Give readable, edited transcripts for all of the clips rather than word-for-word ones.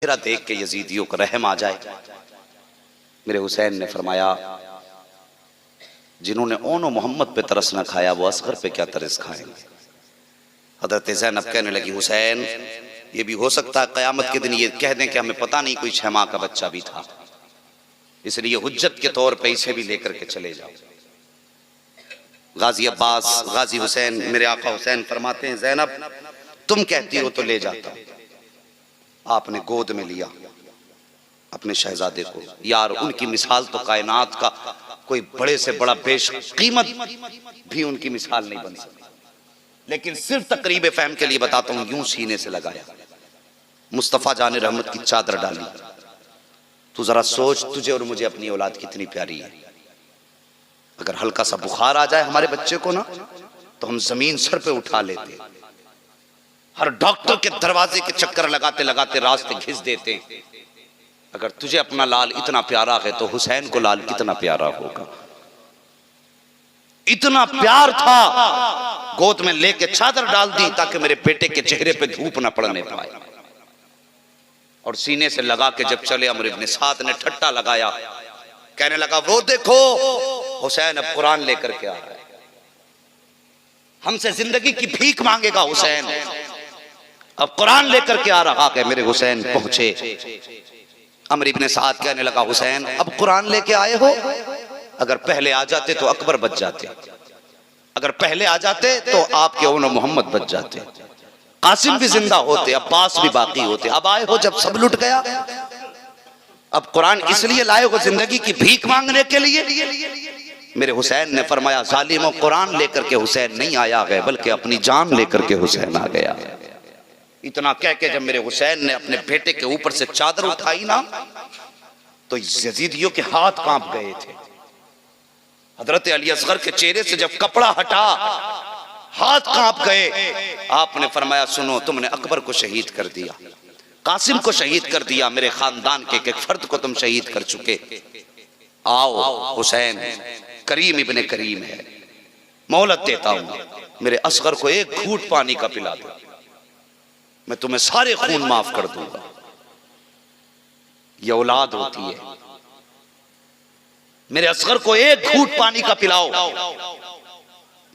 मेरा देख के यजीदियों को रहम आ जाए। मेरे हुसैन ने फरमाया, जिन्होंने ओनो मोहम्मद पे तरस न खाया वो असगर पे क्या तरस खाएंगे। हजरत ज़ैनब कहने लगी, हुसैन ये भी हो सकता है क़यामत के दिन ये कह दें कि हमें पता नहीं कोई 6 माह का बच्चा भी था, इसलिए हुज्जत के तौर पे इसे भी लेकर के चले जाओ। गाजी अब्बास, गाजी हुसैन, मेरे आका हुसैन फरमाते हैं, ज़ैनब तुम कहती हो तो ले जाता हूं। आपने गोद में लिया अपने शहजादे को। यार उनकी मिसाल तो कायनात का कोई बड़े से बड़ा बेशकीमत भी उनकी मिसाल नहीं बन सकती, लेकिन सिर्फ तकरीब फहम के लिए बताता हूं। यूं सीने से लगाया, मुस्तफ़ा जाने रहमत की चादर डाली। तू जरा सोच, तुझे और मुझे अपनी औलाद कितनी प्यारी है। अगर हल्का सा बुखार आ जाए हमारे बच्चे को ना, तो हम जमीन सर पे उठा लेते, हर डॉक्टर के दरवाजे के चक्कर लगाते लगाते रास्ते घिस देते। अगर तुझे अपना लाल इतना प्यारा है तो हुसैन को लाल कितना प्यारा होगा। इतना प्यार था, गोद में लेके चादर डाल दी ताकि मेरे बेटे के चेहरे पे धूप ना पड़ने पाए। और सीने से लगा के जब चले, अमर इब्न साद ने ठट्टा लगाया, कहने लगा, वो देखो हुसैन अब कुरान लेकर के आ रहा है, हमसे जिंदगी की भीख मांगेगा हुसैन, अब कुरान लेकर के आ रहा है। मेरे हुसैन पहुंचे। अमर इब्न साद कहने लगा, हुसैन अब कुरान लेके आए हो, अगर पहले आ जाते तो अकबर बच जाते, अगर पहले आ जाते तो आपके ओनो मोहम्मद बच जाते, कासिम भी जिंदा होते, अब्बास भी बाकी होते। अब आए हो जब सब लुट गया, अब कुरान इसलिए लाए हो जिंदगी की भीख मांगने के लिए। मेरे हुसैन ने फरमाया, जालिमों कुरान लेकर के हुसैन नहीं आया है, बल्कि अपनी जान लेकर के हुसैन आ गया। इतना कह के जब मेरे हुसैन ने अपने बेटे के ऊपर से चादर उठाई ना, तो यजीदियों के हाथ कांप गए थे। हजरत अली असगर के चेहरे से जब कपड़ा हटा, हाथ कांप गए। आपने फरमाया, सुनो, तुमने अकबर को शहीद कर दिया, कासिम को शहीद कर दिया, मेरे खानदान के एक फर्द को तुम शहीद कर चुके। आओ हुसैन, करीम इब्ने करीम है, मोहलत देता हूं, मेरे असगर को एक घूंट पानी का पिला दो, मैं तुम्हें सारे खून माफ कर दूंगा। ये औलाद होती है, मेरे असगर को एक घूंट पानी का पिलाओ,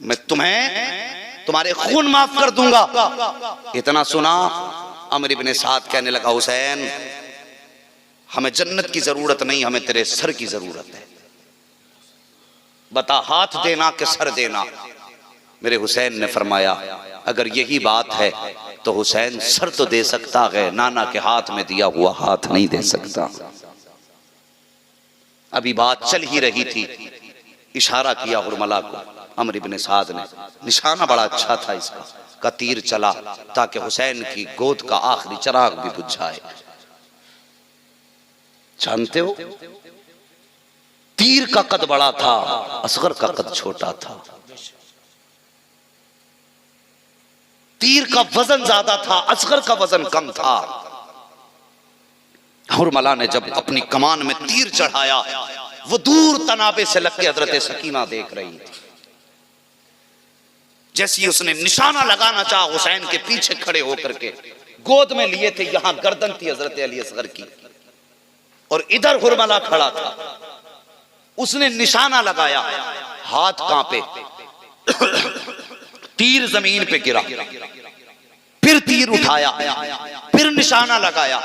मैं तुम्हें तुम्हारे खून माफ कर दूंगा। इतना सुना, अमर इब्न साद कहने लगा, हुसैन हमें जन्नत की जरूरत नहीं, हमें तेरे सर की जरूरत है, बता हाथ देना कि सर देना। मेरे हुसैन ने फरमाया, अगर यही बात है तो हुसैन सर तो दे सकता है, नाना के हाथ में दिया हुआ हाथ नहीं दे सकता। अभी बात चल ही रही थी, इशारा किया हुरमला को अमर इब्न साद ने, निशाना बड़ा अच्छा था इसका, का तीर चला ताकि हुसैन की गोद का आखिरी चिराग भी बुझ जाए। जानते हो, तीर का कद बड़ा था, असगर का कद छोटा था। तीर का वजन ज्यादा था, असगर का वजन कम था। हुरमला ने जब अपनी कमान में तीर चढ़ाया, वो दूर तनाबे से लग के हजरत सकीना देख रही थी। जैसे उसने निशाना लगाना चाहा, हुसैन के पीछे खड़े होकर के गोद में लिए थे, यहां गर्दन थी हजरत अली असगर की, और इधर हुरमला खड़ा था। उसने निशाना लगाया, हाथ कांपे, तीर जमीन पे गिरा, फिर तीर उठाया, फिर निशाना लगाया,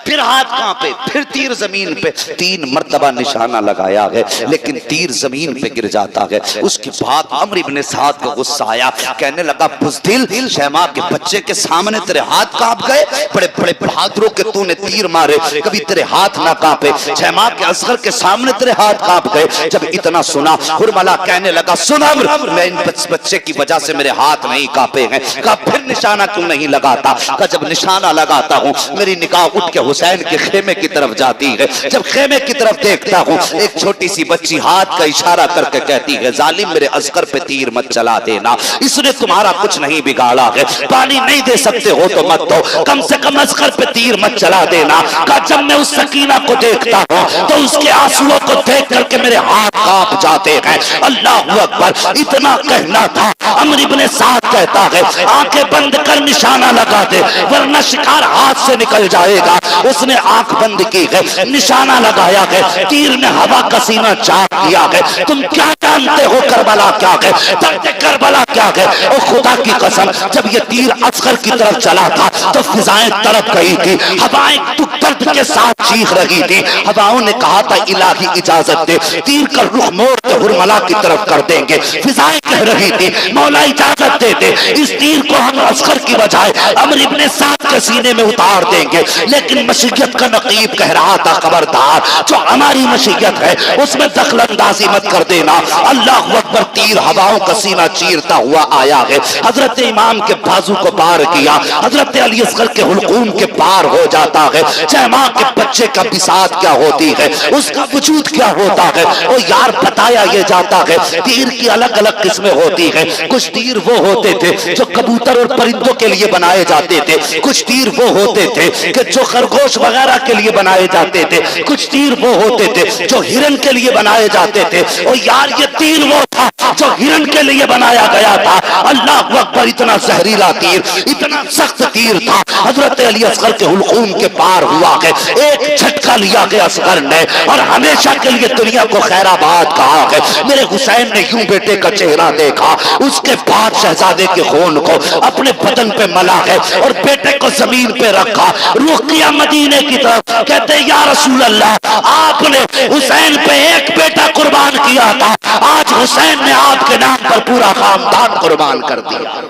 फिर हाथ कांपे, फिर तीर जमीन पे, 3 मर्तबा निशाना लगाया है, लेकिन तीर जमीन पे गिर जाता है। उसके बाद अमर इब्न साद को गुस्सा आया, कहने लगा, बुज़दिल, शहमा के बच्चे के सामने तेरे हाथ कांप गए, बड़े बड़े बहादुरों के तूने तीर मारे, कभी तेरे हाथ ना कांपे, शहमा के असगर के सामने तेरे हाथ कांप गए। जब इतना सुना, हुरमला कहने लगा, सुन अमर, मैं इन बच्चे की वजह से मेरे हाथ नहीं कांपे हैं। कहा, फिर निशाना क्यों नहीं लगाता? कहा, जब निशाना लगाता हूं मेरी निगाह उठ के हुसैन के खेमे की तरफ जाती है, जब खेमे की तरफ देखता हूं एक छोटी सी बच्ची हाथ का इशारा करके कहती है, जालिम मेरे असगर पे तीर मत चला देना, इसने तुम्हारा कुछ नहीं बिगाड़ा है, पानी नहीं दे सकते हो तो मत दो, कम से कम असगर पे तीर मत चला देना। कहा, जब मैं उस सकीना को देखता हूं तो उसके आंसुओं को देख करके मेरे हाथ कांप जाते हैं। अल्लाह अकबर, इतना कहना था। अमर इब्न साद कहता है, आंखें बंद कर निशाना लगा दे, वरना शिकार हाथ से निकल जाएगा। उसने आंख बंद की है, निशाना लगाया है, तीर ने हवा का सीना चाक किया है। तुम क्या जानते हो करबला क्या है, दर्द करबला क्या है? और खुदा की कसम, जब ये तीर अस्कर की तरफ चला था तो फिजाएं तड़प गई थी, हवाएं दर्द के साथ चीख रही थी। हवाओं ने कहा था इलाही इजाजत दे, तीर का रुख मोड़ के हुरमला की तरफ कर देंगे। फिजाएं कह रही थी मौला इजाजत दे दे, इस तीर को हम अस्कर की बजाय अमर इब्ने साद के सीने में उतार देंगे। लेकिन मशीयत का नकीब कह रहा था खबरदार, जो हमारी मशीयत है उसमें दखलंदाजी मत कर देना। अल्लाह अकबर, तीर हवाओं का सीना चीरता हुआ आया है, हजरत इमाम के बाजू को पार किया, हजरत अली असगर के हुलकूम के पार हो जाता है। चाहे माँ के बच्चे का बिसात क्या होती है, उसका वजूद क्या होता है, वो यार बताया ये जाता है। तीर की अलग अलग किस्में होती है। कुछ तीर वो होते थे जो कबूतर और परिंदों के लिए बनाए जाते थे, कुछ तीर वो होते थे कि जो खरगोश वगैरह के लिए बनाए जाते थे, कुछ तीर वो होते थे जो हिरन के लिए बनाए जाते थे। और यार ये तीर वो था जो हिरन के लिए बनाया गया था। अल्लाह अकबर, इतना जहरीला तीर, इतना सख्त तीर था, हजरत अली असगर के हुलकूम के पार हुआ है। एक झटका लिया गया असगर ने और हमेशा के लिए दुनिया को खैराबाद कहा है। मेरे हुसैन ने यूं बेटे का चेहरा देखा, उसके बाद शहजादे के खून को अपने बदन पे मला है और बेटे को जमीन पे रखा, रुख किया मदीने की तरफ। कहते या रसूल अल्लाह, आपने हुसैन पे एक बेटा कुर्बान किया था, आज हुसैन ने आपके नाम पर पूरा खानदान कुर्बान कर दिया।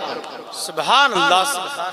सुभान अल्लाह।